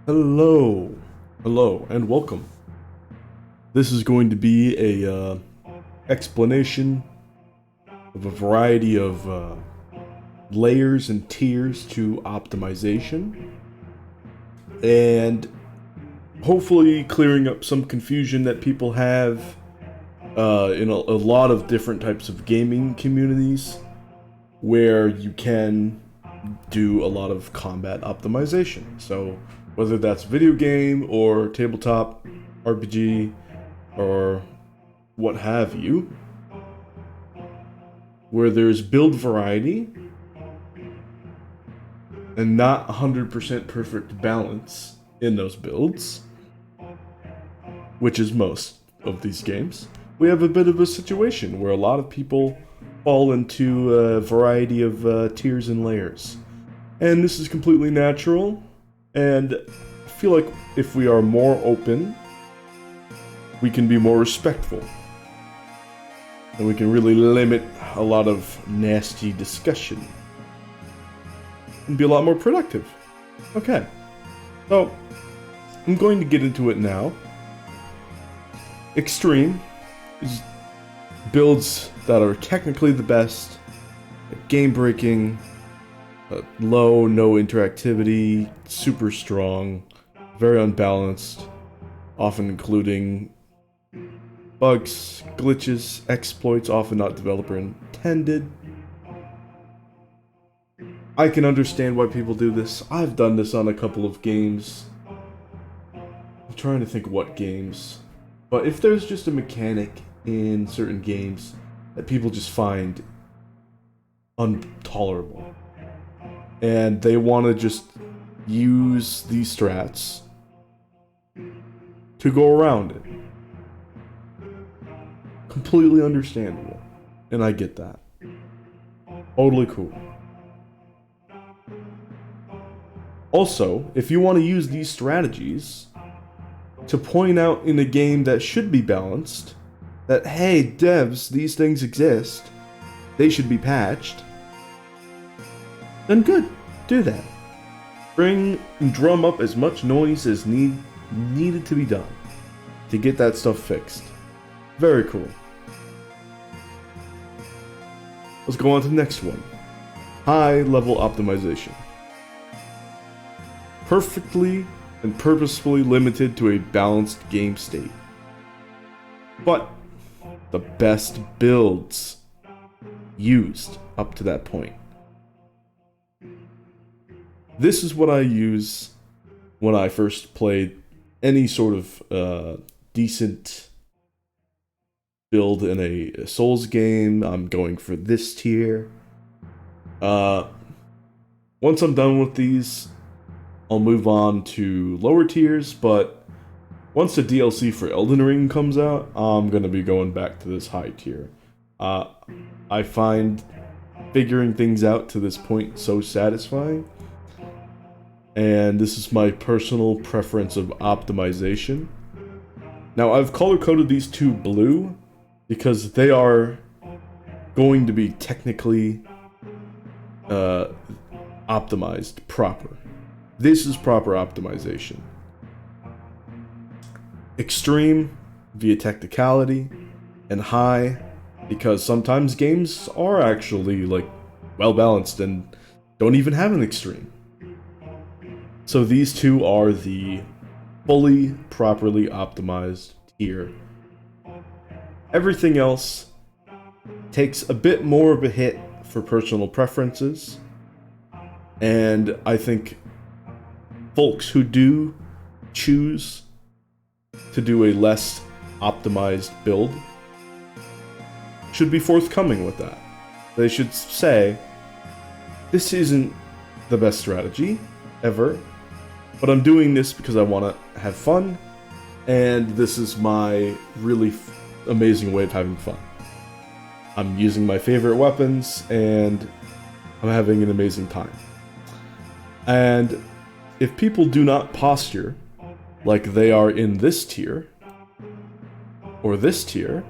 Hello, hello, and welcome. This is going to be a explanation of a variety of layers and tiers to optimization, and hopefully clearing up some confusion that people have in a lot of different types of gaming communities, where you can do a lot of combat optimization. So whether that's video game or tabletop RPG or what have you, where there's build variety and not 100% perfect balance in those builds, which is most of these games, we have a bit of a situation where a lot of people fall into a variety of tiers and layers. And this is completely natural, and I feel like if we are more open, we can be more respectful. And we can really limit a lot of nasty discussion. And be a lot more productive. Okay. So, I'm going to get into it now. Extreme is builds that are technically the best, game breaking, low, no interactivity, super strong, very unbalanced, often including bugs, glitches, exploits, often not developer intended. I can understand why people do this. I've done this on a couple of games. I'm trying to think what games. But if there's just a mechanic in certain games that people just find intolerable, and they want to just use these strats to go around it. Completely understandable. And I get that. Totally cool. Also, if you want to use these strategies to point out in a game that should be balanced that, hey, devs, these things exist, they should be patched, then good, do that. Bring and drum up as much noise as needed to be done to get that stuff fixed. Very cool. Let's go on to the next one. High level optimization. Perfectly and purposefully limited to a balanced game state. But the best builds used up to that point. This is what I use when I first played any sort of decent build in a Souls game. I'm going for this tier. Once I'm done with these, I'll move on to lower tiers, but once the DLC for Elden Ring comes out, I'm gonna be going back to this high tier. I find figuring things out to this point so satisfying, and this is my personal preference of optimization. Now, I've color-coded these two blue because they are going to be technically optimized proper. This is proper optimization. Extreme via technicality, and high because sometimes games are actually like well balanced and don't even have an extreme. So these two are the fully properly optimized tier. Everything else takes a bit more of a hit for personal preferences, and I think folks who do choose to do a less optimized build should be forthcoming with that. They should say, this isn't the best strategy ever, but I'm doing this because I want to have fun, and this is my really amazing way of having fun. I'm using my favorite weapons, and I'm having an amazing time. And if people do not posture like they are in this tier, or this tier,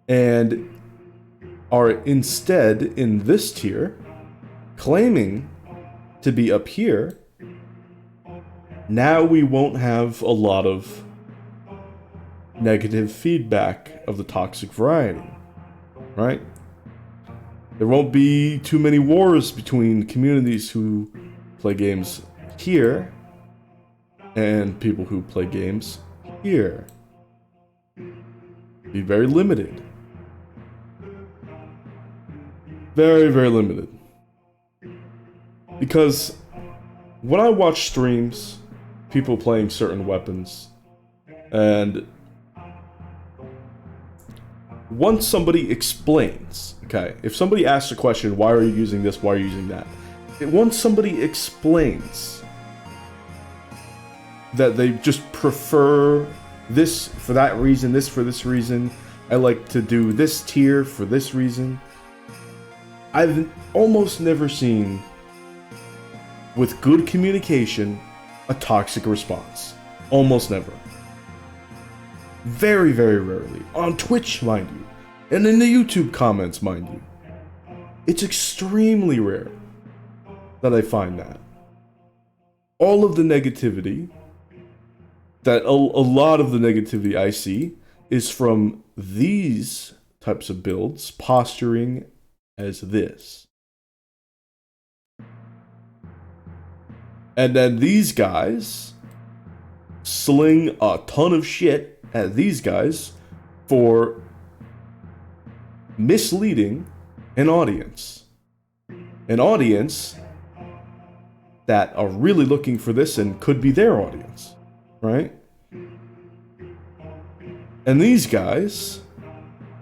and are instead in this tier, claiming to be up here, Now we won't have a lot of negative feedback of the toxic variety, right? There won't be too many wars between communities who play games here and people who play games here. Be very limited. Very, very limited. Because when I watch streams, people playing certain weapons, and once somebody explains, okay, if somebody asks a question, why are you using this, why are you using that? Once somebody explains that they just prefer this for that reason, this for this reason, I like to do this tier for this reason, I've almost never seen, with good communication, a toxic response. Almost never. Very, very rarely. On Twitch, mind you. And in the YouTube comments, mind you. It's extremely rare that I find that. All of the negativity, a lot of the negativity I see, is from these types of builds posturing as this. And then these guys sling a ton of shit at these guys for misleading an audience. An audience that are really looking for this and could be their audience, right? And these guys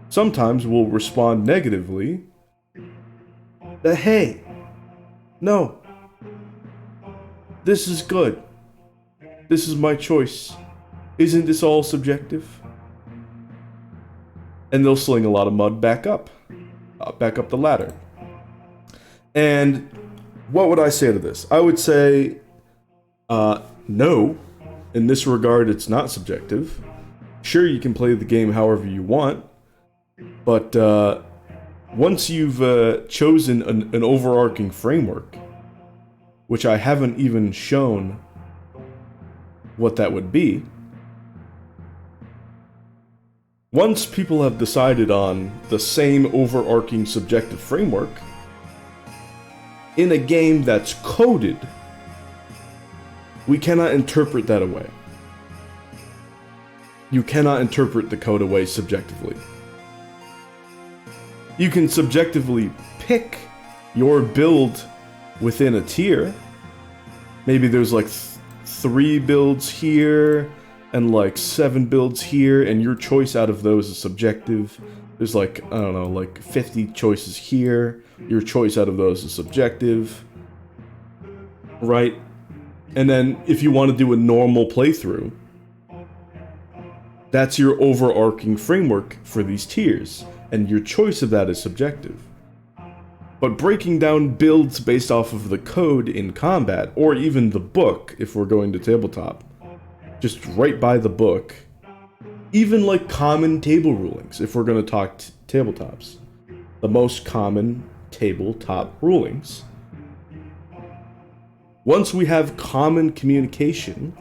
sometimes will respond negatively that, hey, no, this is good. This is my choice. Isn't this all subjective? And they'll sling a lot of mud back up the ladder. And what would I say to this? I would say, no. In this regard, it's not subjective. Sure, you can play the game however you want, but once you've chosen an overarching framework, which I haven't even shown what that would be, once people have decided on the same overarching subjective framework, in a game that's coded, we cannot interpret that away. You cannot interpret the code away subjectively. You can subjectively pick your build within a tier. Maybe there's like 3 builds here and like 7 builds here, and your choice out of those is subjective. There's like, I don't know, like 50 choices here. Your choice out of those is subjective. Right? And then if you want to do a normal playthrough, that's your overarching framework for these tiers, and your choice of that is subjective. But breaking down builds based off of the code in combat, or even the book, if we're going to tabletop, just right by the book, even like common table rulings, if we're going to talk tabletops, the most common tabletop rulings. Once we have common communication,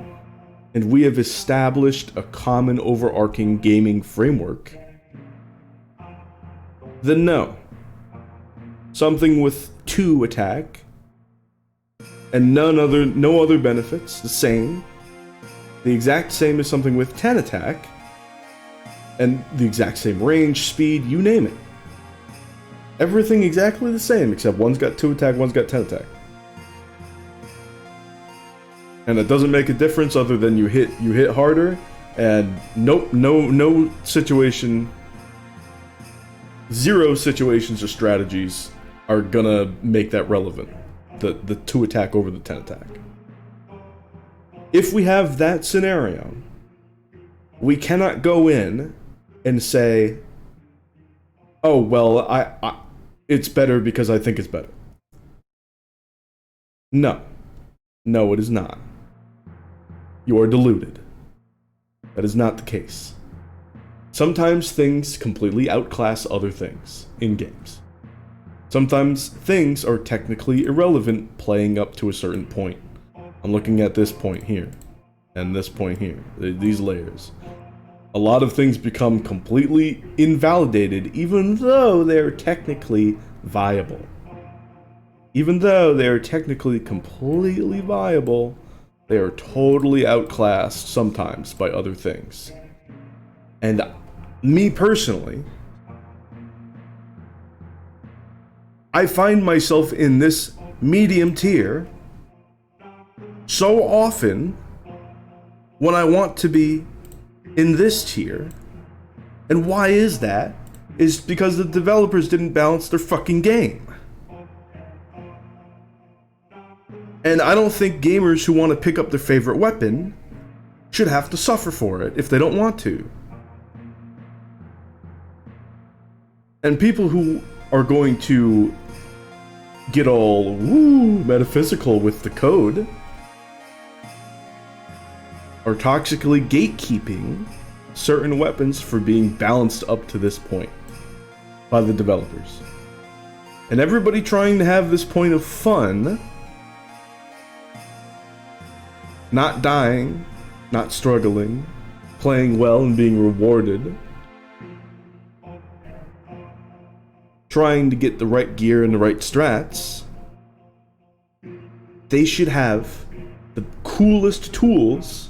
and we have established a common overarching gaming framework, then no. Something with 2 attack, and no other benefits, the exact same as something with 10 attack, and the exact same range, speed, you name it. Everything exactly the same, except one's got 2 attack, one's got 10 attack. And it doesn't make a difference other than you hit harder, and no situation, 0 situations or strategies are gonna make that relevant. The 2 attack over the 10 attack. If we have that scenario, we cannot go in and say, oh well, I it's better because I think it's better. No, it is not. You are deluded. That is not the case. Sometimes things completely outclass other things in games. Sometimes things are technically irrelevant playing up to a certain point. I'm looking at this point here, and this point here, these layers. A lot of things become completely invalidated, even though they're technically viable. Even though they're technically completely viable, they are totally outclassed sometimes by other things. And me personally, I find myself in this medium tier so often when I want to be in this tier. And why is that? Is because the developers didn't balance their fucking game. And I don't think gamers who want to pick up their favorite weapon should have to suffer for it if they don't want to. And people who are going to get all metaphysical with the code are toxically gatekeeping certain weapons for being balanced up to this point by the developers. And everybody trying to have this point of fun, not dying, not struggling, playing well and being rewarded, trying to get the right gear and the right strats, they should have the coolest tools,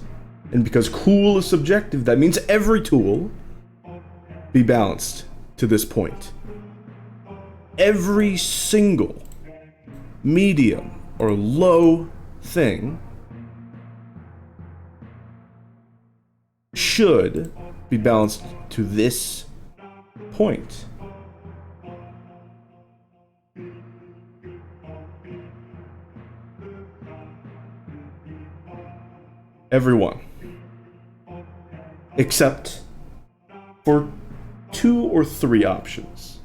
and because cool is subjective, that means every tool be balanced to this point. Every single medium or low thing should be balanced to this point. Everyone. Except for 2 or 3 options.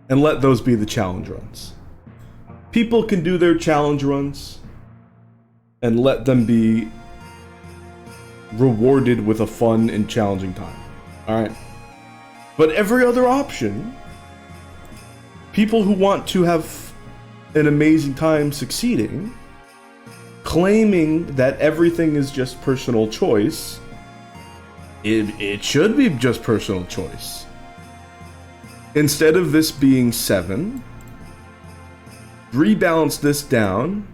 And let those be the challenge runs. People can do their challenge runs and let them be rewarded with a fun and challenging time. Alright? But every other option, people who want to have an amazing time succeeding, claiming that everything is just personal choice, it should be just personal choice. Instead of this being 7, rebalance this down,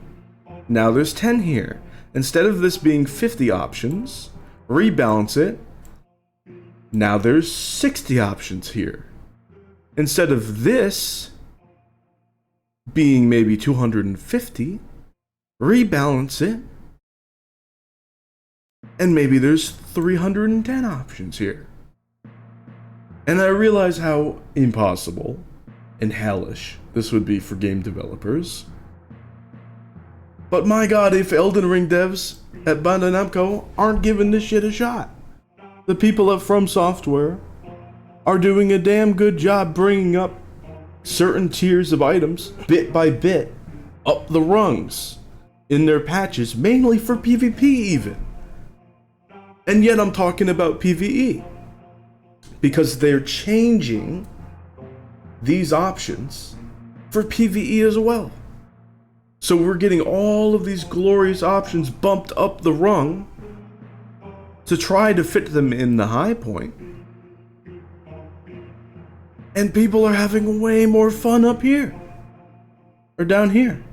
now there's 10 here. Instead of this being 50 options, rebalance it, now there's 60 options here. Instead of this being maybe 250, rebalance it, and maybe there's 310 options here. And I realize how impossible and hellish this would be for game developers. But my god, if Elden Ring devs at Bandai Namco aren't giving this shit a shot. The people at From Software are doing a damn good job bringing up certain tiers of items, bit by bit, up the rungs in their patches, mainly for PvP even. And yet I'm talking about PvE. Because they're changing these options for PvE as well. So we're getting all of these glorious options bumped up the rung to try to fit them in the high point. And people are having way more fun up here. Or down here.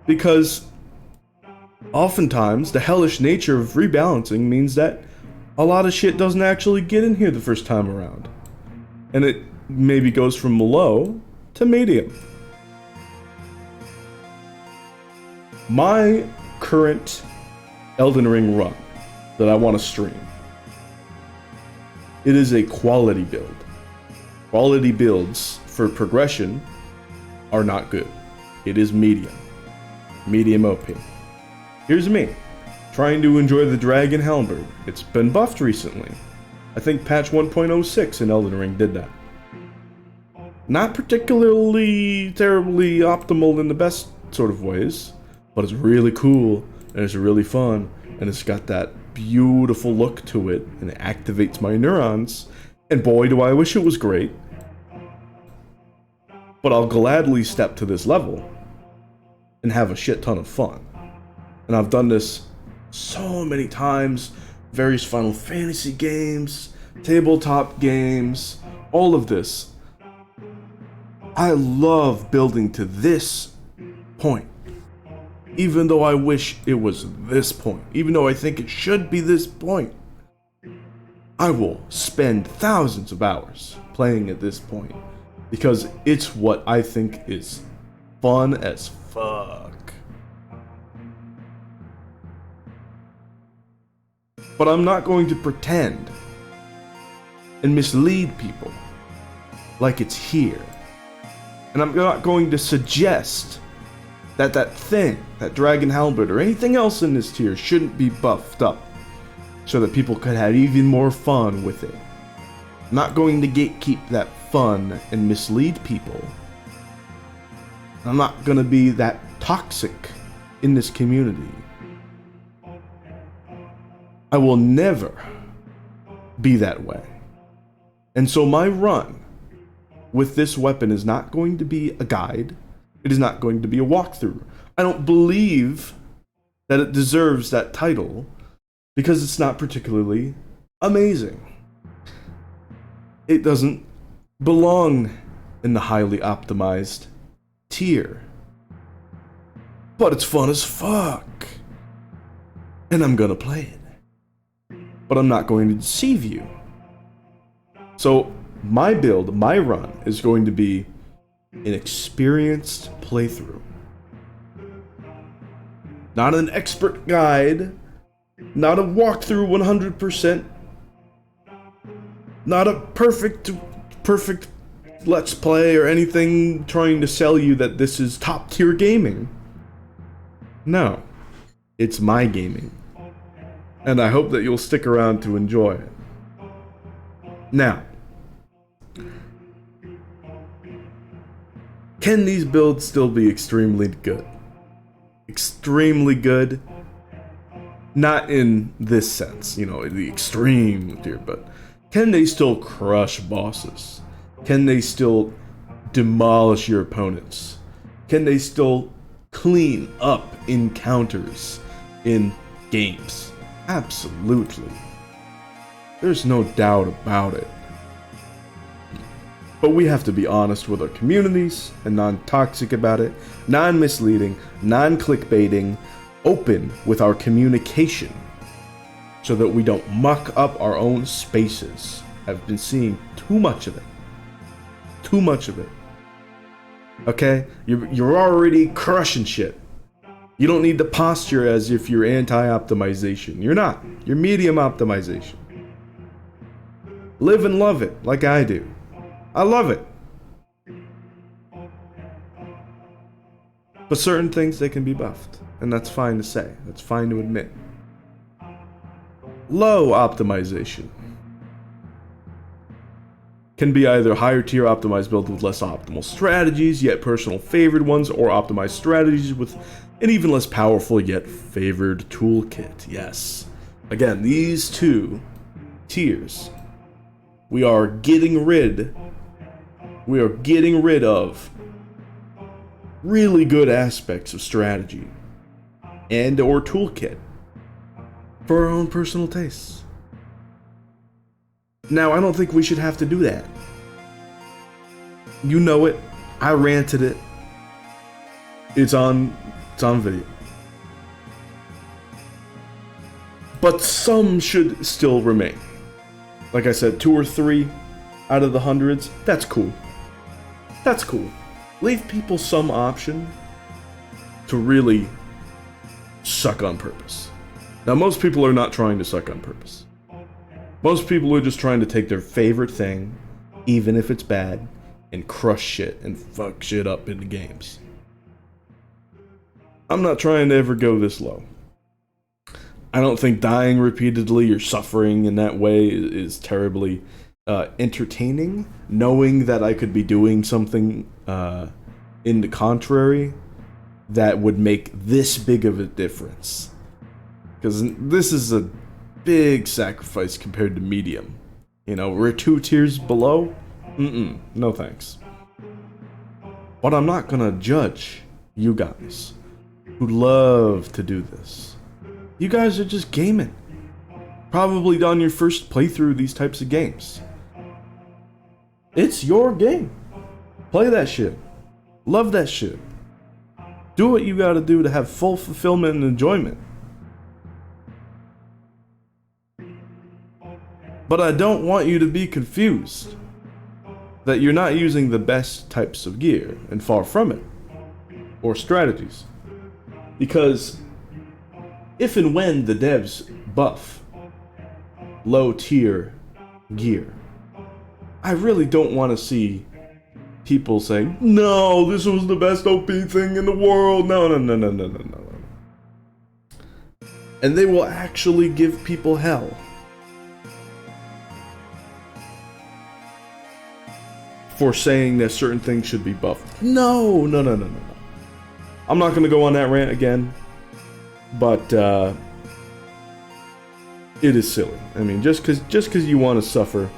Because oftentimes the hellish nature of rebalancing means that a lot of shit doesn't actually get in here the first time around. And it maybe goes from low to medium. My current Elden Ring run that I want to stream, it is a quality build. Quality builds for progression are not good. It is medium. Medium OP. Here's me, trying to enjoy the Dragon Halberd. It's been buffed recently. I think patch 1.06 in Elden Ring did that. Not particularly terribly optimal in the best sort of ways, but it's really cool, and it's really fun, and it's got that beautiful look to it, and it activates my neurons, and boy do I wish it was great. But I'll gladly step to this level and have a shit ton of fun. And I've done this so many times, various Final Fantasy games, tabletop games, all of this. I love building to this point. Even though I wish it was this point, even though I think it should be this point, I will spend thousands of hours playing at this point because it's what I think is fun as fuck. But I'm not going to pretend and mislead people like it's here. And I'm not going to suggest that that thing, that dragon helmet, or anything else in this tier shouldn't be buffed up so that people could have even more fun with it. I'm not going to gatekeep that fun and mislead people. I'm not going to be that toxic in this community. I will never be that way. And so my run with this weapon is not going to be a guide. It is not going to be a walkthrough. I don't believe that it deserves that title because it's not particularly amazing. It doesn't belong in the highly optimized tier. But it's fun as fuck. And I'm gonna play it. But I'm not going to deceive you. So my build, my run, is going to be an experienced playthrough. Not an expert guide, not a walkthrough 100%, not a perfect let's play or anything trying to sell you that this is top tier gaming. No, it's my gaming. And I hope that you'll stick around to enjoy it. Now, can these builds still be extremely good? Extremely good? Not in this sense, you know, the extreme tier, but can they still crush bosses? Can they still demolish your opponents? Can they still clean up encounters in games? Absolutely. There's no doubt about it. But we have to be honest with our communities and non-toxic about it, non-misleading, non-clickbaiting, open with our communication so that we don't muck up our own spaces. I've been seeing too much of it. Too much of it. Okay? You're already crushing shit. You don't need to posture as if you're anti-optimization. You're not. You're medium optimization. Live and love it like I do. I love it. But certain things, they can be buffed. And that's fine to say. That's fine to admit. Low optimization can be either higher tier optimized build with less optimal strategies, yet personal favored ones, or optimized strategies with an even less powerful yet favored toolkit. Yes. Again, these two tiers, we are getting rid of really good aspects of strategy and or toolkit for our own personal tastes. Now, I don't think we should have to do that. You know it. I ranted it. It's on video. But some should still remain. Like I said, 2 or 3 out of the hundreds, that's cool. That's cool. Leave people some option to really suck on purpose. Now, most people are not trying to suck on purpose. Most people are just trying to take their favorite thing, even if it's bad, and crush shit and fuck shit up in the games. I'm not trying to ever go this low. I don't think dying repeatedly or suffering in that way is terribly entertaining. Knowing that I could be doing something in the contrary that would make this big of a difference. Because this is a big sacrifice compared to medium. You know, we're 2 tiers below. No thanks. But I'm not gonna judge you guys who love to do this. You guys are just gaming. Probably on your first playthrough of these types of games. It's your game. Play that shit. Love that shit. Do what you gotta do to have full fulfillment and enjoyment. But I don't want you to be confused that you're not using the best types of gear, and far from it, or strategies. Because if and when the devs buff low tier gear, I really don't want to see people saying, no, this was the best OP thing in the world. No. And they will actually give people hell for saying that certain things should be buffed. No. I'm not going to go on that rant again, but it is silly. I mean, just because you want to suffer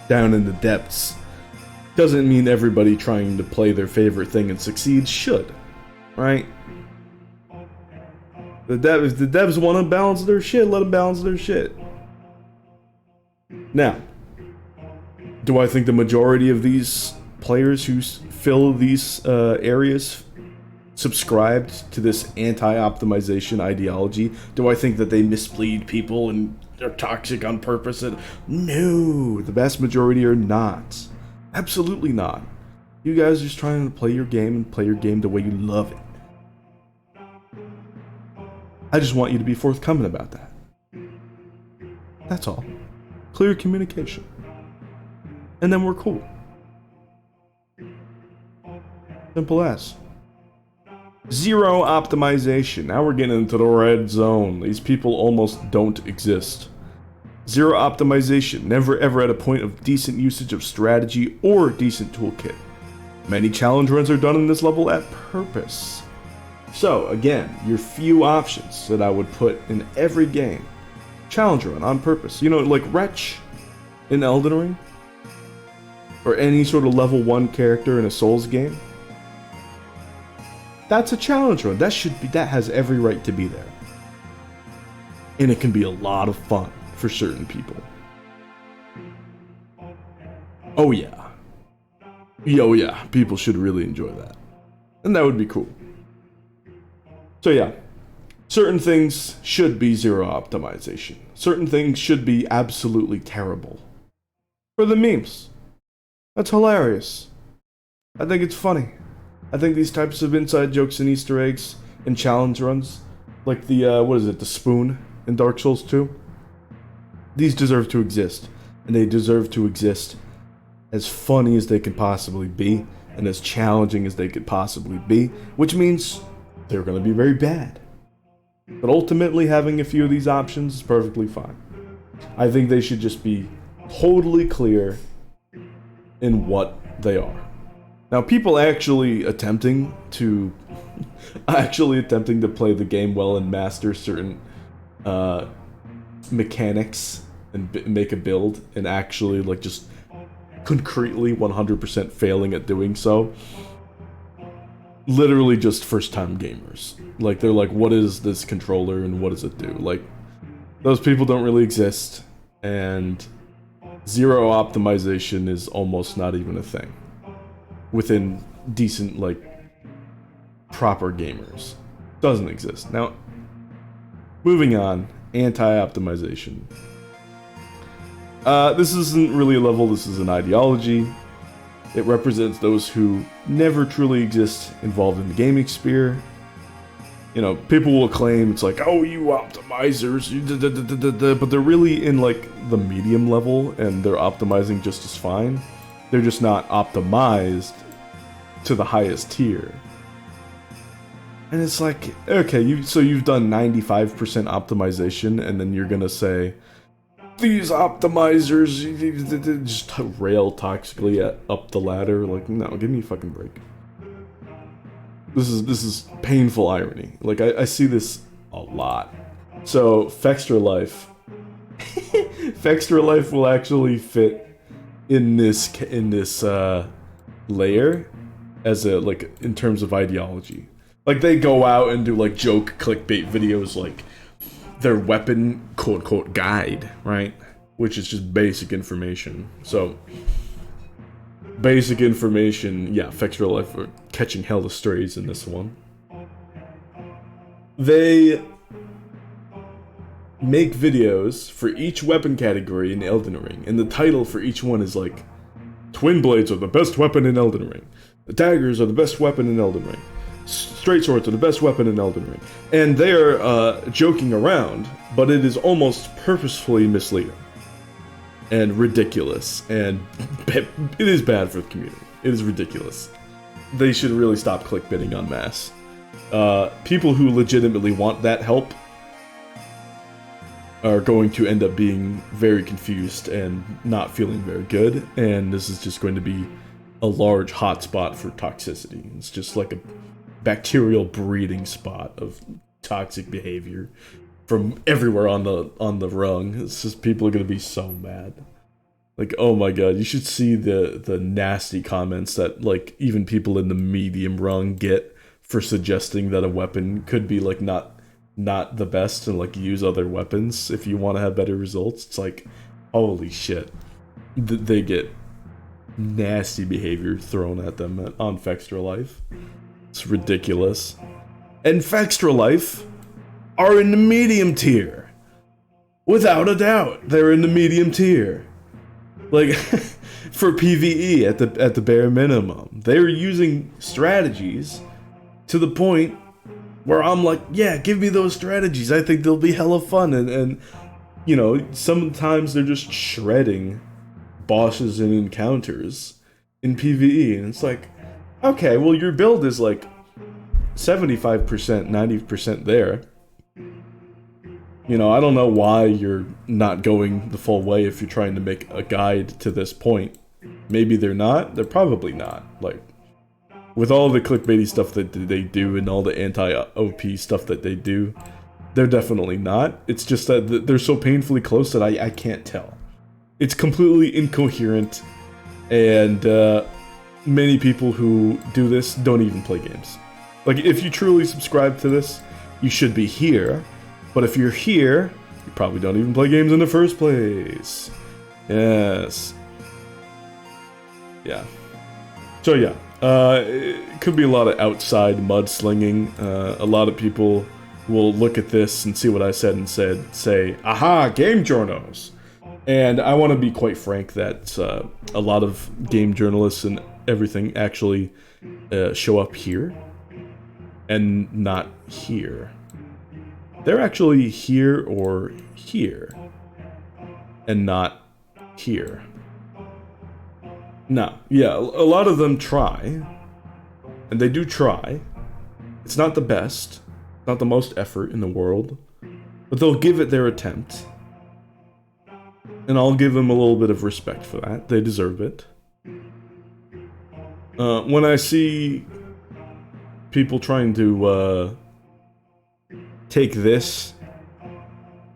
down in the depths doesn't mean everybody trying to play their favorite thing and succeed should, right? If the devs want to balance their shit, let them balance their shit. Now, do I think the majority of these players who fill these areas subscribed to this anti-optimization ideology? Do I think that they mislead people and they're toxic on purpose? No, the vast majority are not. Absolutely not. You guys are just trying to play your game and play your game the way you love it. I just want you to be forthcoming about that. That's all. Clear communication. And then we're cool. Simple as. Zero optimization. Now we're getting into the red zone. These people almost don't exist. Zero optimization. Never ever at a point of decent usage of strategy or decent toolkit. Many challenge runs are done in this level at purpose. So, again, your few options that I would put in every game. Challenge run on purpose. You know, like Wretch in Elden Ring? Or any sort of level 1 character in a Souls game? That's a challenge run. That has every right to be there. And it can be a lot of fun for certain people. Oh yeah. Oh yeah, people should really enjoy that. And that would be cool. So yeah, certain things should be zero optimization. Certain things should be absolutely terrible. For the memes. That's hilarious. I think it's funny. I think these types of inside jokes and Easter eggs and challenge runs, like the, the spoon in Dark Souls 2? These deserve to exist. And they deserve to exist as funny as they could possibly be, and as challenging as they could possibly be, which means they're going to be very bad. But ultimately, having a few of these options is perfectly fine. I think they should just be totally clear in what they are. Now, people actually attempting to play the game well and master certain mechanics and make a build, and actually like just concretely 100% failing at doing so, literally just first-time gamers. Like, they're like, what is this controller and what does it do? Like, those people don't really exist, and zero optimization is almost not even a thing within decent, like, proper gamers. Doesn't exist. Now, moving on, anti-optimization. This isn't really a level, this is an ideology. It represents those who never truly exist involved in the gaming sphere. You know, people will claim it's like, oh, you optimizers, but they're really in like the medium level and they're optimizing just as fine. They're just not optimized to the highest tier. And it's like, okay, you've done 95% optimization, and then you're gonna say, these optimizers just rail toxically up the ladder. Like, no, give me a fucking break. This is painful irony. Like, I see this a lot. So, Fextra Life. Fextra Life will actually fit in this layer as a, like, in terms of ideology. Like, they go out and do, like, joke clickbait videos, like, their weapon, quote-unquote, guide, right? Which is just basic information. So, basic information, yeah, Effects Real Life are catching hella strays in this one. They make videos for each weapon category in Elden Ring, and the title for each one is like, Twin Blades are the best weapon in Elden Ring. The daggers are the best weapon in Elden Ring. Straight swords are the best weapon in Elden Ring. And they're joking around, but it is almost purposefully misleading. And ridiculous. And it is bad for the community. It is ridiculous. They should really stop clickbaiting en masse. People who legitimately want that help are going to end up being very confused and not feeling very good, and this is just going to be a large hotspot for toxicity. It's just like a bacterial breeding spot of toxic behavior from everywhere on the rung. It's just, people are going to be so mad. Like, oh my god, you should see the nasty comments that, like, even people in the medium rung get for suggesting that a weapon could be, like, not the best and, like, use other weapons if you want to have better results. It's like, holy shit. They get nasty behavior thrown at them on Fextra Life. It's ridiculous. And Fextra Life are in the medium tier. Without a doubt, they're in the medium tier. Like, for PvE at the bare minimum. They're using strategies to the point where I'm like, yeah, give me those strategies. I think they'll be hella fun. And you know, sometimes they're just shredding bosses and encounters in PvE. And it's like, okay, well, your build is like 75%, 90% there. You know, I don't know why you're not going the full way if you're trying to make a guide to this point. Maybe they're not. They're probably not. Like, with all the clickbaity stuff that they do and all the anti-OP stuff that they do, they're definitely not. It's just that they're so painfully close that I can't tell. It's completely incoherent, and many people who do this don't even play games. Like, if you truly subscribe to this, you should be here. But if you're here, you probably don't even play games in the first place. Yes. Yeah. So yeah. It could be a lot of outside mudslinging. A lot of people will look at this and see what I said and say, aha, game journos. And I want to be quite frank that a lot of game journalists and everything actually show up here and not here. They're actually here or here and not here. Now, yeah, a lot of them try, and they do try. It's not the best, not the most effort in the world, but they'll give it their attempt. And I'll give them a little bit of respect for that. They deserve it. When I see people trying to take this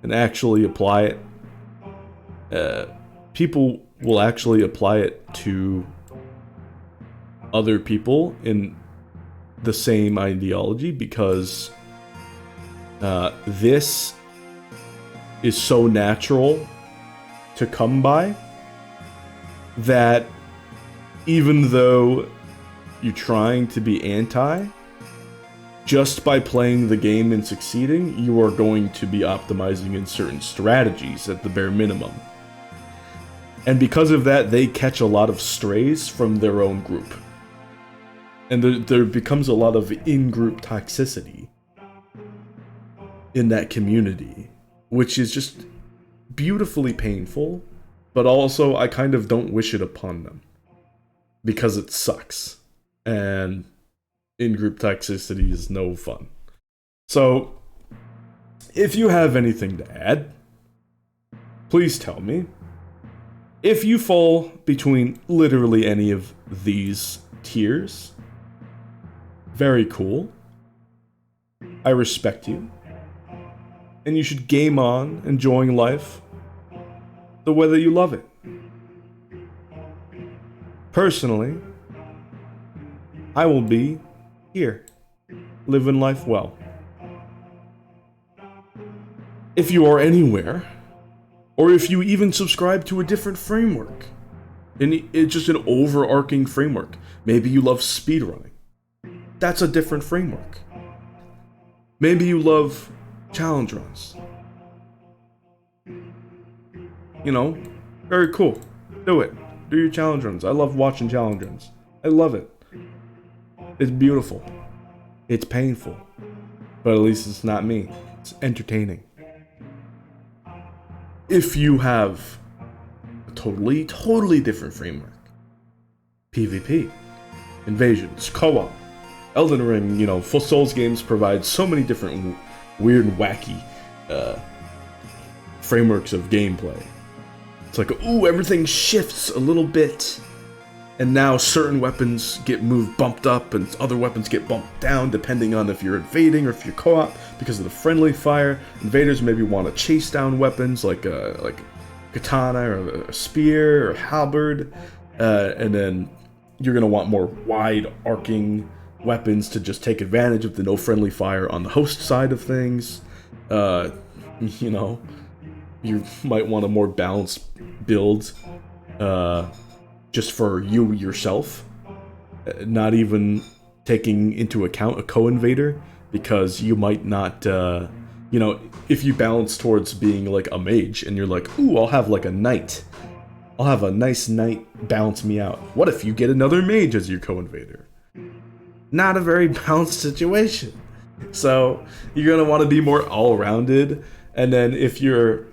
and actually apply it, people will actually apply it to other people in the same ideology, because this is so natural to come by that even though you're trying to be anti, just by playing the game and succeeding, you are going to be optimizing in certain strategies at the bare minimum. And because of that, they catch a lot of strays from their own group. And there becomes a lot of in-group toxicity in that community, which is just beautifully painful, but also I kind of don't wish it upon them, because it sucks. And in-group toxicity is no fun. So, if you have anything to add, please tell me. If you fall between literally any of these tiers, very cool. I respect you. And you should game on, enjoying life the way that you love it. Personally, I will be here. living life well. If you are anywhere, or if you even subscribe to a different framework, and it's just an overarching framework. Maybe you love speedrunning. That's a different framework. Maybe you love challenge runs. You know, very cool. Do it. Do your challenge runs. I love watching challenge runs. I love it. It's beautiful. It's painful. But at least it's not me. It's entertaining. If you have a totally different framework, PvP, invasions, co-op, Elden Ring, you know, full Souls games provide so many different weird, wacky frameworks of gameplay. It's like, ooh, everything shifts a little bit, and now certain weapons get bumped up, and other weapons get bumped down, depending on if you're invading or if you're co-op, because of the friendly fire. Invaders maybe want to chase down weapons like katana or a spear or halberd, and then you're gonna want more wide-arcing weapons to just take advantage of the no friendly fire on the host side of things. You know, you might want a more balanced build, just for you yourself, not even taking into account a co-invader, because you might not, you know, if you balance towards being like a mage and you're like, ooh, I'll have like a knight. I'll have a nice knight balance me out. What if you get another mage as your co-invader? Not a very balanced situation. So you're gonna want to be more all-rounded, and then if you're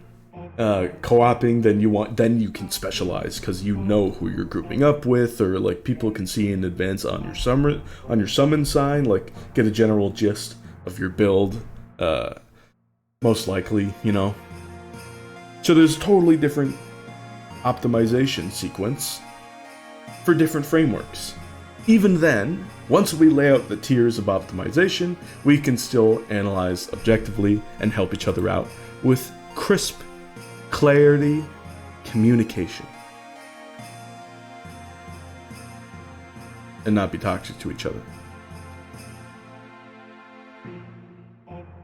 co-oping, then you can specialize, because you know who you're grouping up with, or like people can see in advance on your summon sign, like get a general gist of your build, most likely, you know. So there's totally different optimization sequence for different frameworks. Even then, once we lay out the tiers of optimization, we can still analyze objectively and help each other out with crisp clarity, communication, and not be toxic to each other.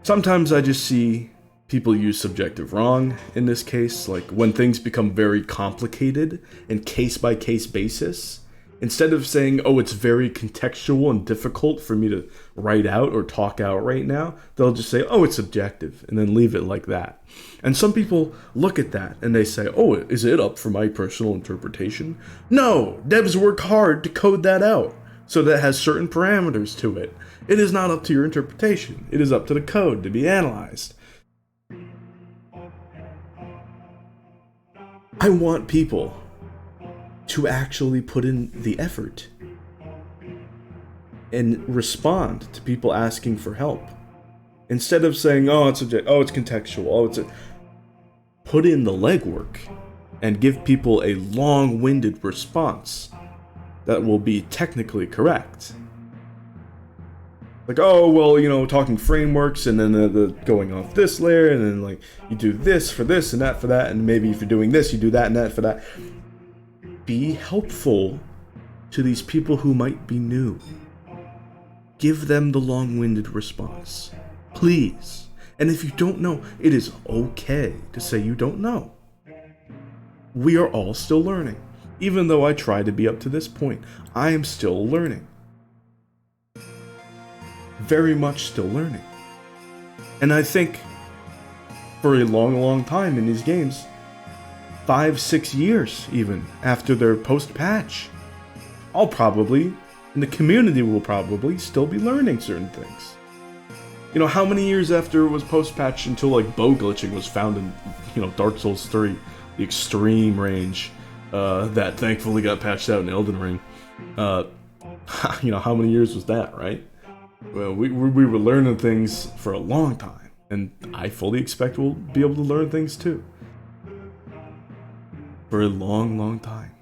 Sometimes I just see people use subjective wrong in this case, like when things become very complicated and case-by-case basis. Instead of saying, oh, it's very contextual and difficult for me to write out or talk out right now, they'll just say, oh, it's subjective, and then leave it like that. And some people look at that and they say, oh, is it up for my personal interpretation? No, devs work hard to code that out, so that has certain parameters to it. It is not up to your interpretation. It is up to the code to be analyzed. I want people to actually put in the effort and respond to people asking for help, instead of saying, oh, it's contextual, put in the legwork and give people a long-winded response that will be technically correct. Like, oh, well, you know, talking frameworks, and then the going off this layer, and then like you do this for this and that for that, and maybe if you're doing this, you do that and that for that. Be helpful to these people who might be new. Give them the long-winded response, please. And if you don't know, it is okay to say you don't know. We are all still learning. Even though I try to be up to this point, I am still learning. Very much still learning. And I think for a long time in these games, 5-6 years even after their post-patch, I'll probably, and the community will probably still be learning certain things. You know, how many years after it was post-patch until like bow glitching was found in, you know, Dark Souls 3, the extreme range, that thankfully got patched out in Elden Ring. You know, how many years was that, right? Well, we were learning things for a long time, and I fully expect we'll be able to learn things too. For a long time.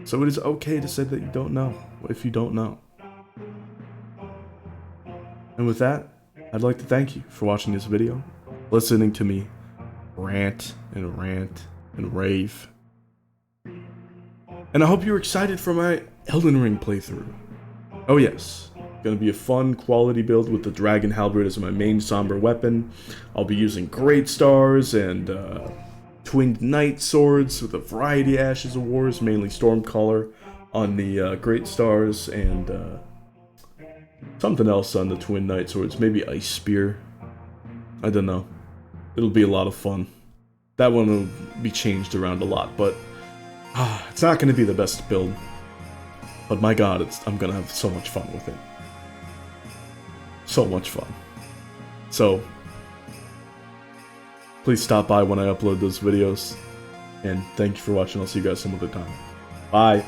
So it is okay to say that you don't know, if you don't know. And with that, I'd like to thank you for watching this video, listening to me rant and rave. And I hope you're excited for my Elden Ring playthrough. Oh yes, Gonna be a fun quality build with the Dragon Halberd as my main somber weapon. I'll be using Great Stars and Twinged Knight Swords with a variety of Ashes of Wars, mainly Stormcaller on the Great Stars, and something else on the Twin Knight Swords, maybe Ice Spear. I don't know. It'll be a lot of fun. That one will be changed around a lot, but it's not going to be the best build. But my god, I'm going to have so much fun with it. So much fun. So, please stop by when I upload those videos. And thank you for watching. I'll see you guys some other time. Bye.